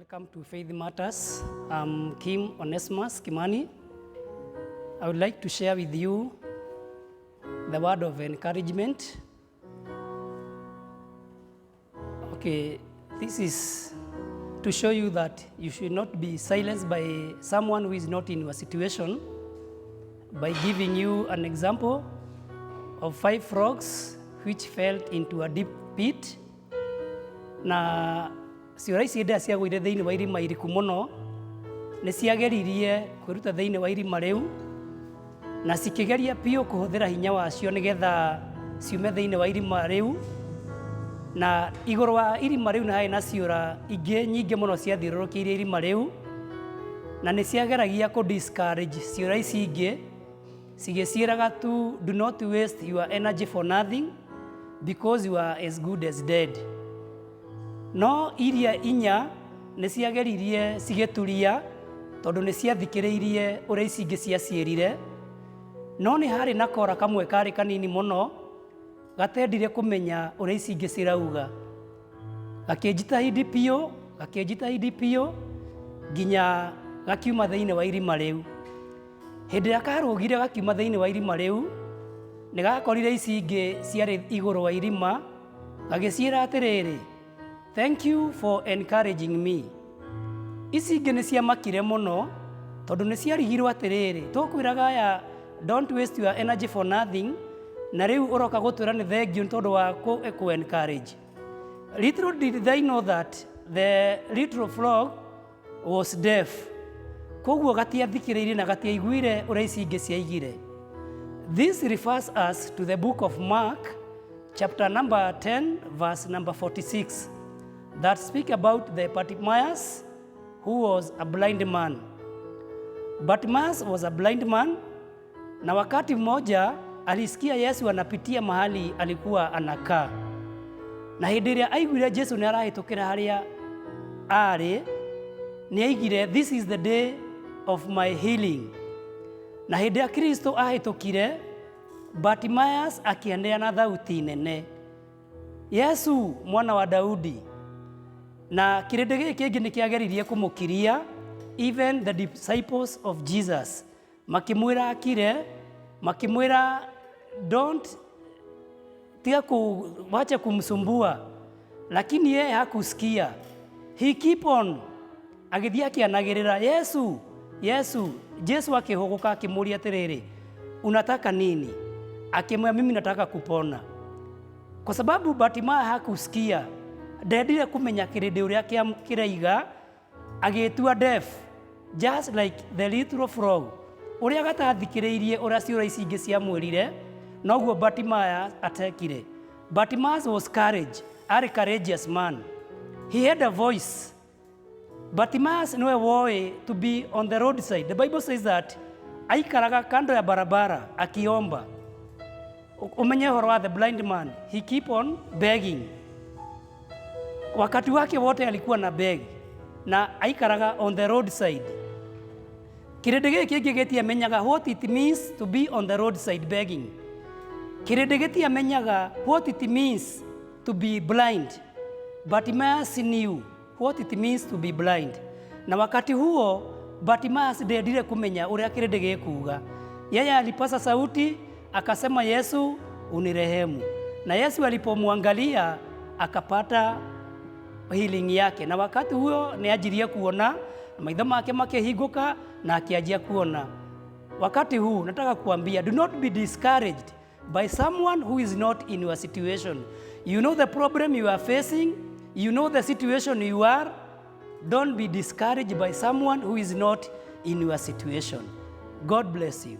Welcome to Faith Matters. I'm Onesmus, Kimani. I would like to share with you the word of encouragement. Okay, this is to show you that you should not be silenced by someone who is not in your situation, by giving you an example of 5 frogs which fell into a deep pit. Na ciũra ici hĩndĩ ciagũire thĩinĩ wa irima iriku mũno nĩ ciageririe kwĩruta thĩinĩ wa irima rĩu na cikĩgeria piũ kũhũthĩra hinya wacio nĩgetha ciume thĩinĩ wa irima rĩu, na igũrũ wa irima rĩu nĩ harĩ na ciũra ingĩ nyingĩ mũno ciathiũrũrũkĩirie irima rĩu, na nĩ ciageragia discourage ciũra ici ingĩ cigĩciĩraga tu do not waste your energy for nothing because you are as good as dead. No iria inya nĩ ciageririe cigĩturia tondũ nĩ ciathikĩrĩirie ũrĩa ici ingĩ ciaciĩrire, no nĩ harĩ na kora kamwe karĩ kanini mũno gatendire kũmenya ũrĩa ici ingĩ cirauga, gakĩnjitahidi piũ nginya gakiuma thĩinĩ wa irima rĩu. Hĩndĩ ĩrĩa karũgire gakiuma thĩinĩ wa irima rĩu nĩ gakorire ici ingĩ ciarĩ igũrũ wa irima, gagĩciĩra atĩrĩrĩ, thank you for encouraging me. Ici ingĩ nĩ ciamakire mũno tondũ nĩ ciarigirwo atĩrĩrĩ, tũkwĩraga aya don't waste your energy for nothing, na rĩu ũroka gũtwĩra nĩ thengiũ nĩ tondũ wa ku-encourage. Little did they know that the little frog was deaf. Koguo gatiathikĩrĩirie na gatiaiguire ũrĩa ici ingĩ ciaigire. This refers us to the book of Mark, chapter number 10, verse number 46. That speak about the Bartimaeus, who was a blind man. Bartimaeus was a blind man, na wakati mmoja alisikia Yesu anapitia mahali alikuwa anakaa. Na hĩndĩ ĩrĩa aiguire Jesu nĩ arahĩtũkĩra harĩa arĩ, nĩ aigire, this is the day of my healing. Na hĩndĩ ĩrĩa Kristo ahĩtũkire, Bartimaeus akĩanĩrĩra na thauti nene, Yesu mwana wa Daudi. Na kĩrĩndĩ gĩkĩ kĩngĩ nĩ kĩageririe kũmũkiria, even the disciples of Jesus. Makĩmwĩra akire, makĩmwĩra don't tiga wacha kumsumbua, lakini yeye hakusikia. He keep on agĩthiĩ akĩanagĩrĩra Yesu, Yesu. Jesu akĩhũgũka akĩmũria atĩrĩrĩ, unataka nini? Akimwambia mimi nataka kupona. Kwa sababu Bartimaeus hakusikia, ndendire kumenya kĩrĩndĩ ũrĩa kĩraiga, agĩtua deaf, just like the little frog. Ũrĩa gatathikĩrĩirie ũrĩa ciũra ici ingĩ ciamwĩrire, noguo Bartimaeus atekire. Bartimaeus was a courageous man. He had a voice. Bartimaeus nĩwe woĩ to be on the roadside. The Bible says that aikaraga kando ya barabara akiomba. Umenye ũhoro wa the blind man, he keep on begging. Wakati wake wote alikuwa na beg na aikaraga on the roadside. Kĩrĩndĩ gĩkĩ kĩngĩ gĩtiamenyaga what it means to be on the roadside begging. Kĩrĩndĩ gĩtiamenyaga what it means to be blind. Bartimaeus knew what it means to be blind. Na wakati huo Bartimaeus ndendire kumenya ũrĩa kĩrĩndĩ gĩkuuga. Yeye alipasa sauti akasema, Yesu unirehemu. Na Yesu alipomwangalia akapata healing yake, na wakati huo ni ajiria kuona, maitho make makĩhingũka na akianjia kuona. Wakati huu nataka kuambia, do not be discouraged by someone who is not in your situation. You know the problem you are facing, you know the situation you are. Don't be discouraged by someone who is not in your situation. God bless you.